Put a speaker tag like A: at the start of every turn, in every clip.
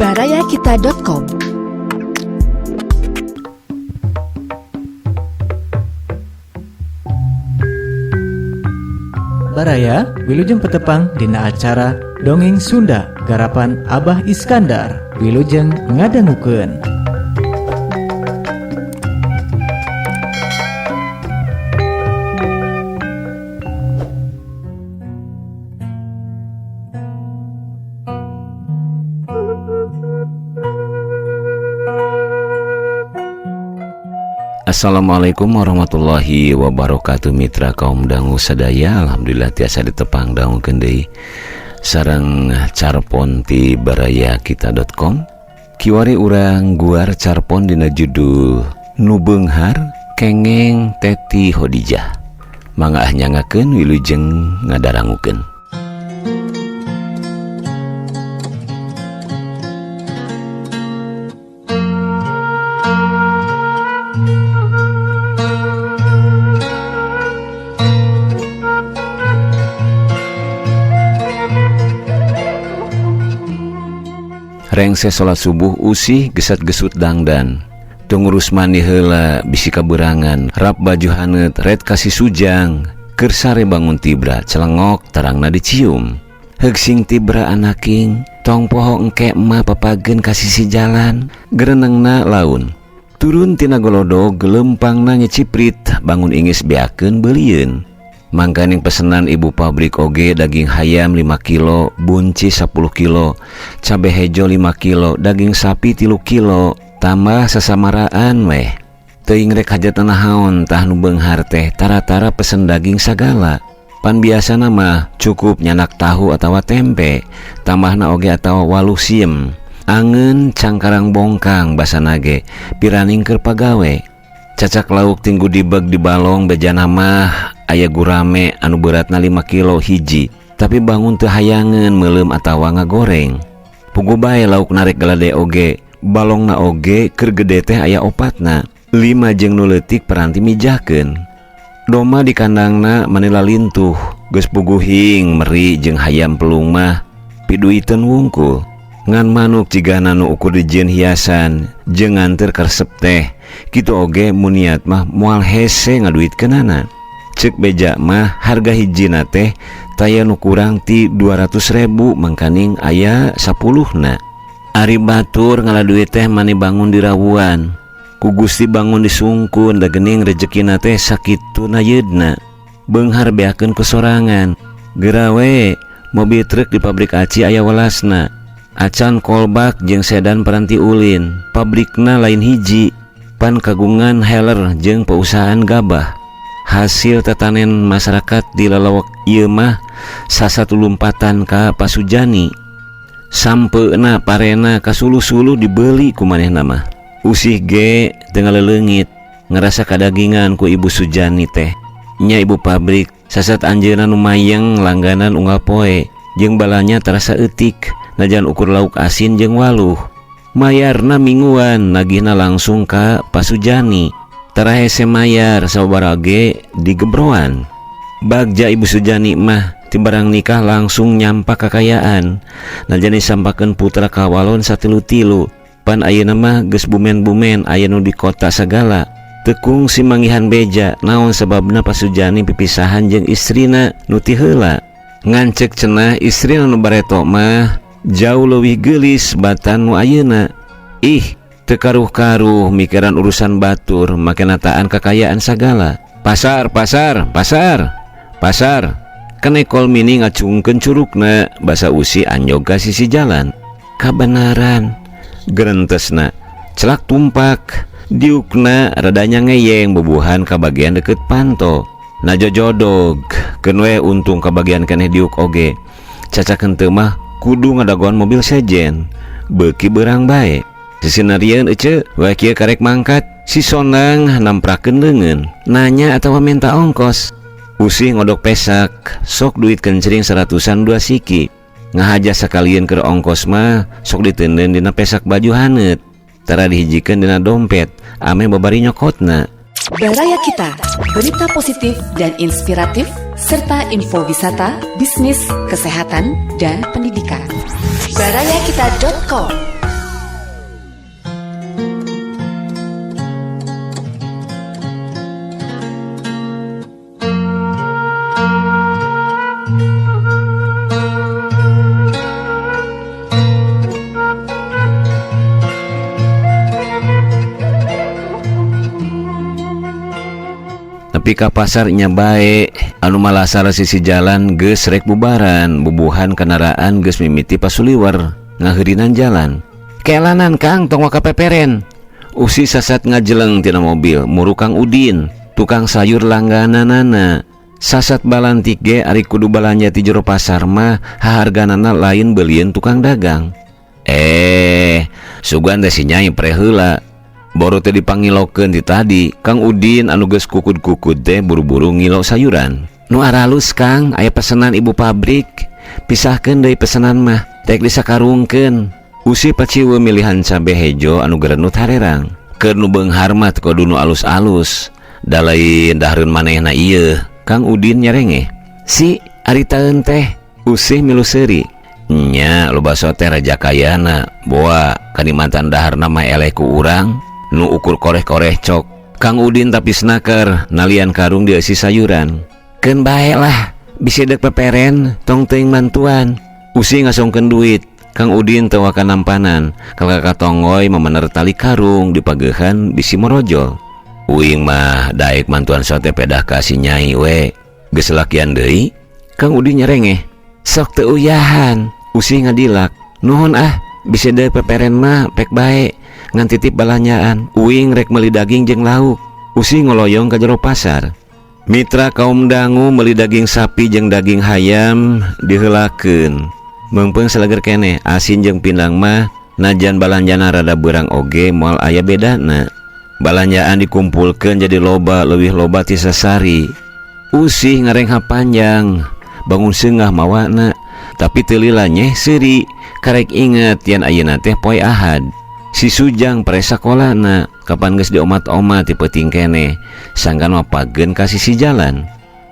A: barayakita.com.
B: Baraya wilujeng petepang dina acara Dongeng Sunda garapan Abah Iskandar. Wilujeng ngadangukeun.
C: Assalamualaikum warahmatullahi wabarakatuh. Mitra kaum dangu sadaya, alhamdulillah tiasa ditepang dangukeun deui sareng carpon ti barayakita.com. Kiwari urang guar carpon dina judul Nu Beunghar Kengeng Teti Khadijah. Mangga nyangakeun wilujeng ngadarangukeun. Rengse salat subuh usih gesat-gesut dangdan. Tungurus mandi heula bisi kaberangan. Rap baju haneut red kasih sujang. Keur sare bangun tibra celengok tarangna dicium. Heug sing tibra anaking tong poho engke emah papageun kasih si jalan. Gerenengna laun. Turun tina golodog gelempangna nyeciprit bangun ingis beakeun beulieun. Mangkaning pesenan ibu pabrik oge daging hayam 5 kilo, buncis 10 kilo, cabe hejo 5 kilo, daging sapi 3 kilo, tambah sasamaraan weh. Teuing rek hajatna nahaon tah nu beunghar teh tara-tara pesen daging sagala. Pan biasana mah cukup nyanak tahu atawa tempe, tambahna oge atawa waluh siem. Angeun cangkarang bongkang basana ge, piraning keur pagawe. Cacak lauk tinggu dibeg di balong bejana mah aya gurame anu beratna 5 kilo hiji, tapi bangun teu hayangeun meuleum atawa ngagoreng. Pugu bae lauk narek galade oge, balongna oge keur gede teh aya opatna, 5 jeung nu leutik peranti mijakeun. Doma di kandangna manila lintuh, geus pugu hing meri jeung hayam pelung mah piduiteun wungkul. Ngan manuk cigana nu ukur dijieun hiasan jeung nganteur karesep teh, kitu oge mun niat mah moal hese ngaduitkeunana. Ceuk beja mah harga hijina teh taya nu kurang ti 200.000 mangkaning aya 10na. Ari batur ngaladuit teh mani bangun di rawuan. Ku Gusti bangun disungkun da geuning rezekina teh sakituna yeudna. Beunghar beakeun ku sorangan. Geurawe mobil truk di pabrik aci aya welasna. Acan kolbak jeung sedan peranti ulin. Pabrikna lain hiji. Pan kagungan heler jeung pausahaan gabah. Hasil tetanen masyarakat di lalawak ieu mah sasatu lumpatan ka Pasujani. Sampeuna parena kasuluh-suluh dibeli ku manehna mah. Usih ge teu ngaleungit ngerasa kadagingan ku Ibu Sujani teh. Nya ibu pabrik sasat anjeunna nu mayeng langganan unggal poe jeung balanya terasa eutik najan ukur lauk asin jeung waluh. Mayarna mingguan nagihna langsung ka Pasujani. Tara hese mayar sababaraha ge digebroan. Bagja Ibu Sujani mah ti barang nikah langsung nyampak kakayaan. Najan disampakeun putra kawalon satilu-tilu. Pan ayeuna mah geus bumen-bumen aya nu di kota sagala. Tekung si manggihan beja naon sababna Pasujani pipisahan jeung istrina nu ti heula. Ngancek cenah istrina nu bareto mah jauh leuwih geulis batan nu ayeuna. Ih, teu karuh-karuh mikiran urusan batur make nataan kakayaan sagala. Pasar keneh kol mini ngacungkeun curugna basa usi anjog ka sisi jalan. Kabenaran gerentesna celak tumpak diukna radanya ngeyeng bebuhan ka bagian deket panto. Najojodog keun we untung ka bagian keneh diuk oge. Cacakeun teu mah kudu ngadagoan mobil sejen beuki beurang bae. Sisinarieun ece wae kieu karek mangkat si sonang namprakeun leungeun nanya atawa minta ongkos. Usih ngodok pesak sok duit kencering 100-an 2 siki. Ngahaja sakalian keur ongkos mah sok diteuneun dina pesak baju haneut. Tara dihijikeun dina dompet ame babari nyokotna.
A: Baraya Kita, berita positif dan inspiratif serta info wisata, bisnis, kesehatan, dan pendidikan. barayakita.com.
C: nepi ka pasarnya bae anu malasar sisi jalan geus rek bubaran bubuhan kendaraan geus mimiti pasuliwar ngahirinan jalan. Keelanan Kang tong kapeperen. Usi sasat ngajeleng tina mobil muru Kang Udin tukang sayur langgananana. Sasat balantik ge ari kudu balanja ti jero pasar mah harganana lain belieun tukang dagang. Sugan teh si Nyai pre heula. Baru teh dipangilokeun ti tadi Kang Udin anu geus kukud-kukud teh buru-buru ngilo sayuran. Nu aralus Kang aya pesenan ibu pabrik. Pisahkeun deui pesenan mah tek disakarungkeun. Usi paciwe milihan cabe hejo anu gerenut harerang. Keur nu beunghar mah teu kudu nu alus-alus. Da lain dahareun manehna ieu. Kang Udin nyerenge. Si ari taeun teh usih milu seuri. Nya loba teh raja kayana. Boa Kalimantan daharna mah eleh ku urang nu ukur koreh-koreh cok. Kang Udin tapi snaker nalian karung dieusi sayuran. Keun bae lah bisi dek peperen tong teuing mantuan. Usi ngasongkeun duit. Kang Udin teu waka nampanan. Kalaka tonggoy memener tali karung di pageuhan bisi morojol. Uing mah daek mantuan sote pedah ka si Nyai we. Geus lakian deui. Kang Udin nyerenge. Sok teu uyahan. Usi ngadilak. Nuhun bisi deuk peperen mah pek bae. Ngan titip balanyaan. Uing rek meuli daging jeung lauk. Usi ngoloyong ka jero pasar. Mitra kaum dangu meuli daging sapi jeung daging hayam diheulakeun. Meungpeung saleger keneh asin jeung pindang mah najan balanjana rada beurang oge moal aya bedana. Balanjaan dikumpulkeun jadi loba leuwih loba ti sasari. Usih ngarengha panjang bangun seungah mawana tapi teu lila nyeh seuri karek inget yen ayeuna teh poe Ahad. Si Sujang pare sakolana kapan geus diomat-omat ti peuting keneh sangkan mah pageun ka sisi jalan.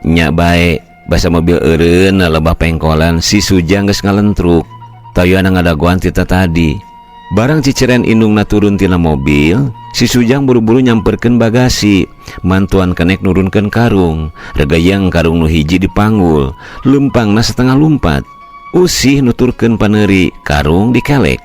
C: Nya bae basa mobil eureun lebah pengkolan si Sujang geus ngalentruk. Tayana ngadagoan ti tadi. Barang ciceren indungna turun tina mobil, si Sujang buru-buru nyamperkeun bagasi. Mantuan kenek nurunkeun karung. Regayang karung nu hiji dipanggul, lempangna setengah lumpat. Usih nuturkeun paneuri, karung dikelek.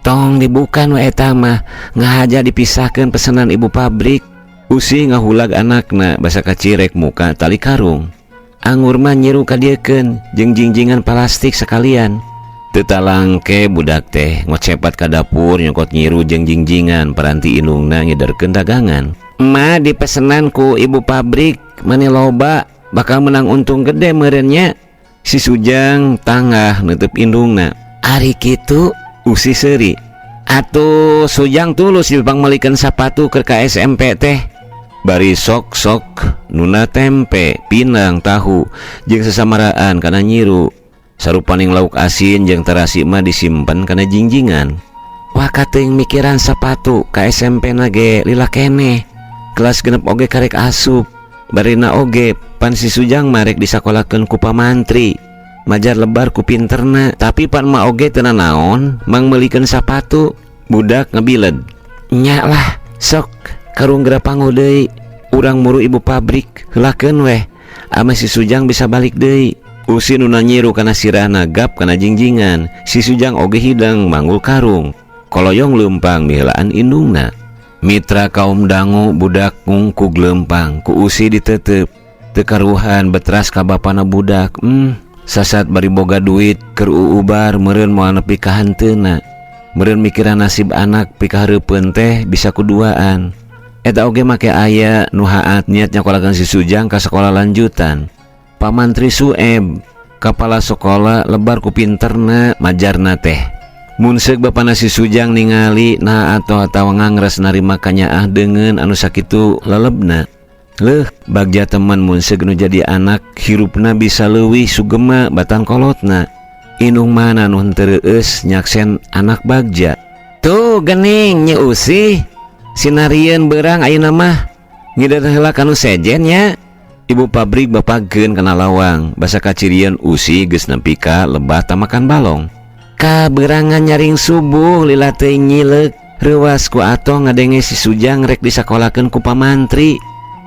C: Tong dibukan we eta mah, ngahaja dipisahkeun pesenan ibu pabrik. Usih ngahulag anakna basa kacirek muka tali karung. Anggur mah nyiru ka diekeun jeung jingjingan plastik sekalian. Teu talangke budak teh ngocepat ka dapur nyokot nyiru jeung jingjingan paranti indungna ngiderkeun dagangan. Ma dipesenan ku ibu pabrik mane loba bakal menang untung gede meureun nya. Si Sujang tangah neuteuk indungna. Ari kitu usi seuri. Atuh Sujang tulus dipangmelikeun sapatu keur ka SMP teh. Bari sok-sok nuna tempe, pinang, tahu jeung sasamaraan kana nyiru. Sarupaning lauk asin jeung terasi mah disimpen kana jingjingan. Wah kateuing mikiran sapatu ka SMP na ge lila keneh. Kelas genep oge karek asup. Barina oge pan si Sujang marek disakolakeun ku pamantri. Majar lebar ku pinterna, tapi pan mah oge teu naon mang meulikeun sapatu. Budak ngabiled. Nya lah, sok karung geura pangu deui. Urang muru ibu pabrik, heulakeun weh. Ama si Sujang bisa balik deui. Usi nuna nyiru kana sirahna gap kana jingjingan. Si Sujang oge hidang manggul karung. Koloyong leumpang miheulaan indungna. Mitra kaum dangu budak ngungkug leumpang ku usi diteuteup. Teu karuhan betras ka bapana budak. Sasat bari boga duit keur uubar meureun moal nepi ka hanteuna. Meureun mikiran nasib anak pika hareupeun teh bisa kuduaan. Eta oge make aya nu haat niat nyakolakeun si Sujang ka sekolah lanjutan. Pamantri Sueb, kepala sekolah lebar ku pinterna majarna teh. Mun seuk bapana si Sujang ningali nah atawa ngangres narima kanyaah deungeun anu sakitu lelebna. Leuh, bagja teman mun seuk nu jadi anak hirupna bisa leuwih sugema batan kolotna. Indung mana nu henteu reueus nyaksen anak bagja. Tuh geuning nya usih. Sinarieun beurang ayeuna mah. Ngideur heula kanu sejen nya. Ibu pabrik bapagkeun kana lawang basa kacirian usi geus nepi ka lebah tamakan balong. Kaberangan nyaring subuh lila teuing nyileuk reuwas ku atoh ngadenge si Sujang rek disakolakeun ku pamantri.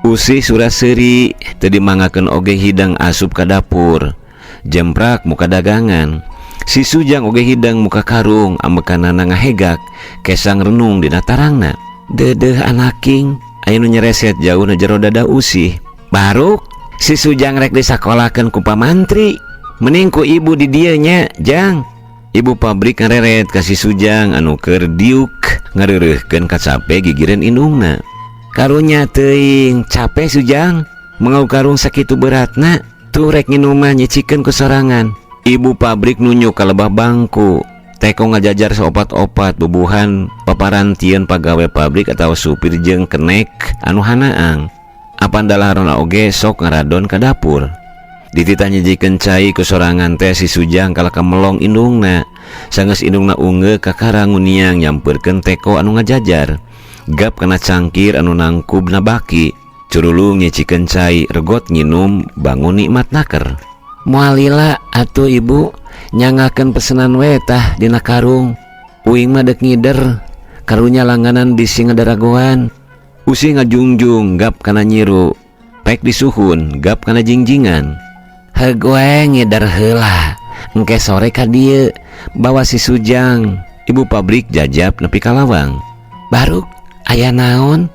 C: Usi surah seuri teu dimangakeun oge hidang asup ka dapur. Jemprak muka dagangan. Si Sujang oge hidang muka karung ambekanana ngahegak kesang renung dina tarangna. Dedeuh anaking aya nu nyereset jauh na jero dada usih. Baru si Sujang rek disakolakeun ku pamantri, mending ku ibu di dieu nya, Jang. Ibu pabrik ngareret ka si Sujang anu keur diuk ngareureuhkeun ka cape gigireun indungna. Karunya teuing capek Sujang, mangau karung sakitu beratna, tuh rek nginuman nyicikeun ku sorangan. Ibu pabrik nunjuk ka lebah bangku, teko ngajajar saopat-opat bubuhan paparantieun pagawe pabrik atawa supir jeung kenek anu hanaang. Apan dalaharna oge sok ngaradon ka dapur. Ditita nyijikeun cai ku sorangan teh si Sujang kala kamelong indungna. Sanggeus indungna ungeuk ka karanguniang nyampeurkeun teko anu ngajajar. Gap kana cangkir anu nangkubna baki, curulung nyicikeun cai, regot nginum, bangun nikmat naker. Moal lila atuh ibu, nyangakeun pesenan we tah dina karung. Uing mah dek ngider, karunya langganan bisi ngadaragoan. Usi ngajungjung gap kana nyiru, pek disuhun gap kana jingjingan. Heug we ngider heula, engke sore ka dieu bawa si Sujang. Ibu pabrik jajab nepi ka lawang. Baru aya naon?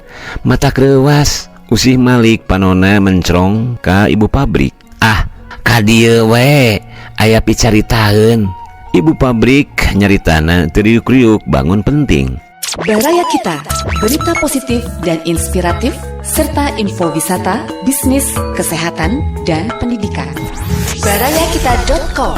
C: Mata kreuwas. Usih malik panona mencrong ka ibu pabrik. Ah, ka dieu we aya picaritaeun. Ibu pabrik nyaritana teu riuk-riuk bangun penting.
A: Baraya Kita, berita positif dan inspiratif serta info wisata, bisnis, kesehatan, dan pendidikan. barayakita.com.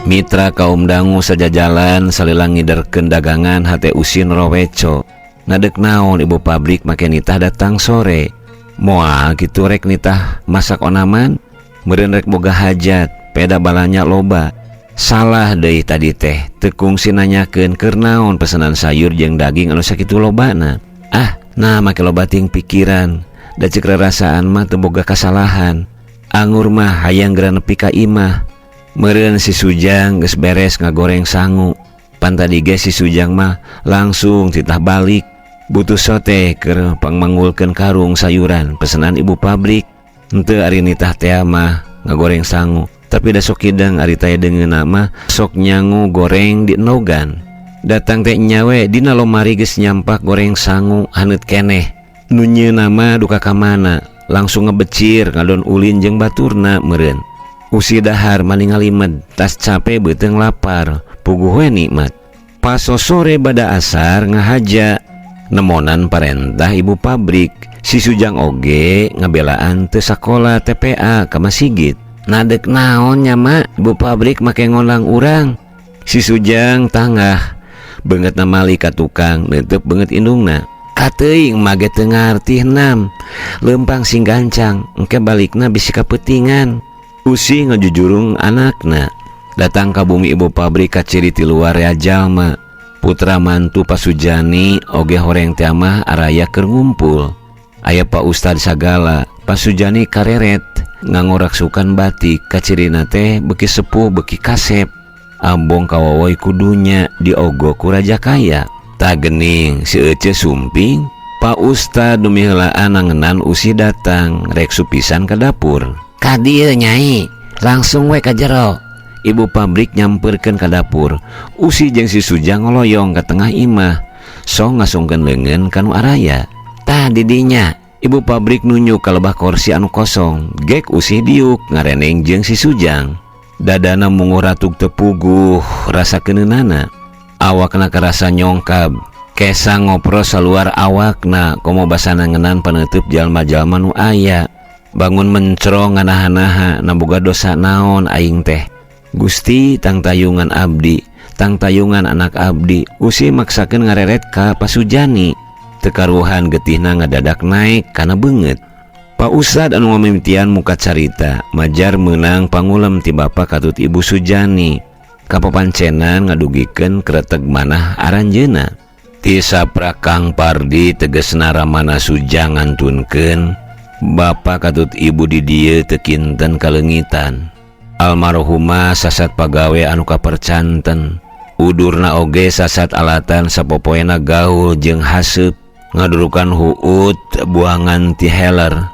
C: Mitra kaum dangu sajajalan salila ngiderkeun dagangan hate usin roweco. Ngadek naon ibu pabrik make nitah datang sore. Moal kitu rek nitah masak onaman, meureun rek boga hajat, peda balanya loba. Salah deui tadi teh, teu kungsi nanyakeun keur naon pesanan sayur jeung daging anu sakitu lobana. Ah, nah make loba ting pikiran, da ceuk rarasaan mah teu boga kasalahan. Anggur mah hayang geura nepi ka imah. Meureun si Sujang geus beres ngagoreng sangu. Pan tadi ge si Sujang mah langsung titah balik. Butuh sote keur pangmanggulkeun karung sayuran pesanan ibu pabrik. Henteu ari nitah teh mah ngagoreng sangu, tapi da sok kidang ari teh deungeunna mah sok nyangu goreng di enogan. Datang teh nyawe dina lomari geus nyampak goreng sangu haneut keneh. Nu nyieunna mah duka ka mana, langsung ngebecir ngadon ulin jeung baturna meureun. Usi dahar maning ngalimed, tas capek beuteung lapar, puguh we nikmat. Pas sore bada asar ngahaja, nemonan parentah ibu pabrik. Si Sujang oge ngabelaan teu sakola TPA ka Masigit. Nadek naon nya mak, ibu pabrik make ngolang urang. Si Sujang tangah, beungeut mali ka tukang, neuteuk beungeut indungna. Kateuing mage teu ngarti nam, leumpang sing gancang, engke balikna bisi kapeutingan. Usi ngajujurung anakna. Datang ka bumi ibu pabrik kaciri ti luar ya jalma. Putra mantu Pasujani oge horeng teh mah araya keur ngumpul. Aya Pak Ustad sagala, Pasujani kareret ngangoraksukan batik kacirina teh beki sepuh beki kasep. Ambong kawawoy kudunya diogo ku raja kaya. Tak gening si Ece sumping, Pak Ustad nu miheulaan nangenan usi datang rek supisan ka dapur. Ka dieu nyai, langsung we ka jero. Ibu pabrik nyamperkeun ka dapur. Usi jeung si Sujang ngoloyong ka tengah imah, sok ngasungkeun leungeun ka nu araya. Tah di dinya, ibu pabrik nunjuk ka lebah kursi anu kosong. Gek usi diuk ngareneng jeung si Sujang. Dadana munguh ratuk teu puguh rasa keuneunnana. Awakna karasa nyongkab, kesa ngopros saluar awakna komo basana ngenan paneutup jalma-jalma nu aya. Bangun mencrong nganaha-naha naboga dosa naon aing teh. Gusti tang tayungan abdi, tang tayungan anak abdi. Usi maksakeun ngareret ka Pasujani. Teu karuhan getihna ngadadak naik kana beungeut. Pak Ustad anu ngamimitian muka carita, majar meunang pangulem ti bapa katut ibu Sujani. Kapapancenan ngadugikeun kreteg manah aranjeunna. Ti saprak Kang Pardi tegesna ramana Sujang ngantunkeun. Bapak katut ibu di dieu teu kinten kalengitan. Almarhumah sasat pagawe anu kapercanten. Udurna oge sasat alatan sapopoena gaul jeung haseup, ngadurukan huut buangan ti heler.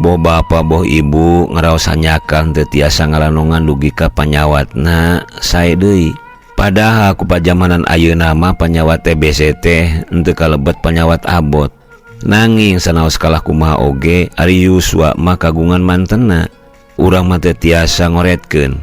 C: Boh bapa boh ibu ngaraos hanyakan teu tiasa ngalanongan dugi ka panyawatna sae deui. Padahal ku pajamanan ayeuna mah panyawat TBC teh henteu kalebet panyawat abot. Nanging sanaos kalah kumaha oge ari Yuswa mah kagungan mantenna. Urang mah teu tiasa ngoretkeun.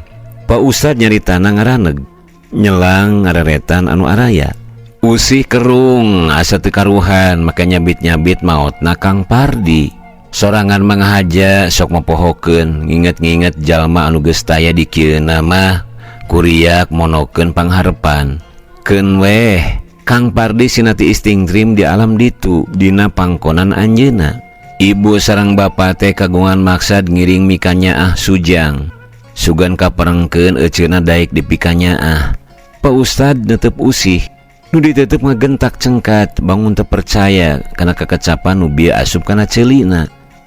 C: Pak Ustad nyaritana ngaraneg, nyelang ngareretan anu araya. Usih kerung asa teu karuhan make nyabit-nyabit maotna Kang Pardi. Sorangan mangahaja sok mapohokeun nginget-nginget jalma anu geus taya di kieuna mah kuriak monokeun pangharepan. Keun weh Kang Pardi sinati istingtrim di alam ditu dina pangkonan anjeunna. Ibu sareng bapa teh kagungan maksad ngiring mikanyaah Sujang. Sugan kaperengkeun eceuna daek di pikanyaah. Pak Ustad netep usih. Nu ditetep ngagentak cengkat bangun teu percaya kana kakecapan nu bieu asup kana ceulina.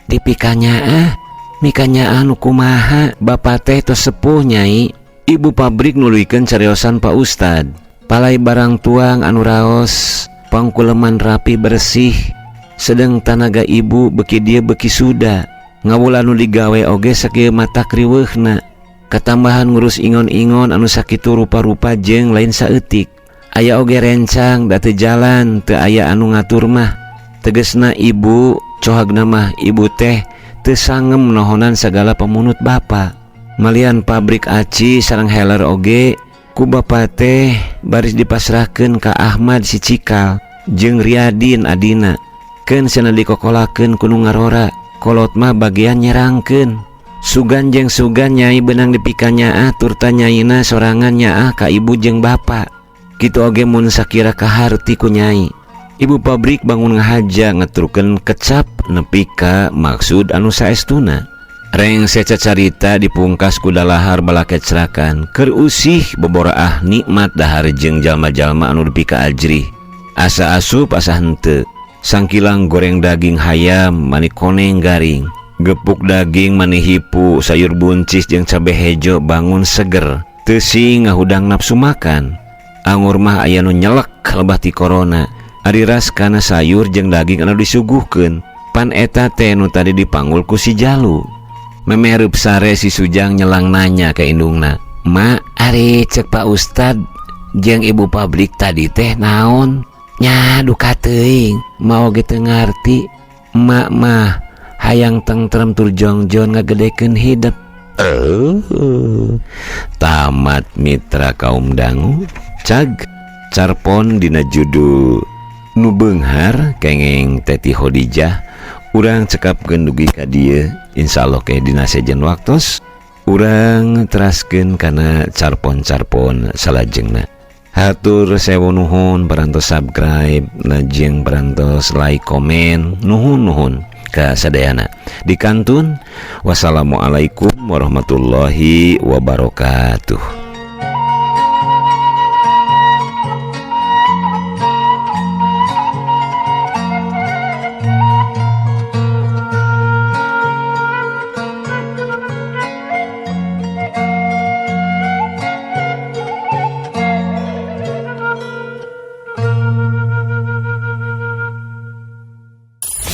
C: Dipikanya mikanya nu kumaha bapa teh tos sepuh nyai. Ibu pabrik nuluykeun cariosan Pak Ustad. Palai barang tuang anu raos, pangkuleman rapi bersih. Sedang tanaga ibu beki dia beki suda. Ngawula nu digawe oge sakieu mata kriweuhna. Katambahan ngurus ingon-ingon anu sakitu rupa-rupa jeung lain saeutik. Aya oge rencang da teu jalan teu aya anu ngatur mah. Tegesna ibu cohagna mah ibu teh teu sangem nohonan sagala pemunut bapa. Malian pabrik aci sareng heler oge ku bapa teh baris dipasrahkeun ka Ahmad si Cikal jeung Riyadin adina. Keun cenah dikokolakeun ku nu ngarora, kolot mah bagian nyerangkeun. Sugan jeung sugan nyai benang dipikanyaah turta nyaina sorangan nyaah ka ibu jeung bapa. Kitu oge mun sakira kaharti ku nyai. Ibu pabrik bangun ngahaja ngetrukeun kecap nepi ka maksud anu saestuna. Rengse cacarita dipungkas ku dalahar balakecrakan keur usih beboraah nikmat dahar jeung jalma-jalma anu nepi ka ajrih. Asa asup asa henteu. Sangkilang goreng daging hayam mani koneng garing. Gepuk daging mani hipu sayur buncis jeung cabe hejo bangun seger. Teu sing ngahudang nafsu makan. Angur mah aya nu nyelek lebah ti corona. Ari ras kana sayur jeung daging anu disuguhkeun. Pan eta teh nu tadi dipanggul ku si Jalu. Memereup sare si Sujang nyelang nanya ka indungna, "Ma, ari cek Pak Ustad jeung ibu pabrik tadi teh naon?" "Nya duka teuing, ma oge teu ngarti. Emak mah hayang tentrem tur jongjon ngagedekeun hidup." Tamat mitra kaum dangu. Cag carpon dina judul nu beunghar kengeng Teti Khadijah. Urang cekapkeun dugi ka dieu, insyaallah ke dina sejen waktos urang teraskeun kana carpon-carpon salajengna. Hatur sewu nuhun parantos subscribe jeung parantos like komen nuhun ka sadayana. Dikantun wassalamualaikum warahmatullahi wabarakatuh.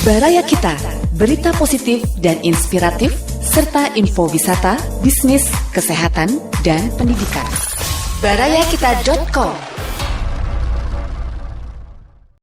A: Baraya Kita, berita positif dan inspiratif, serta info wisata, bisnis, kesehatan, dan pendidikan. Barayakita.com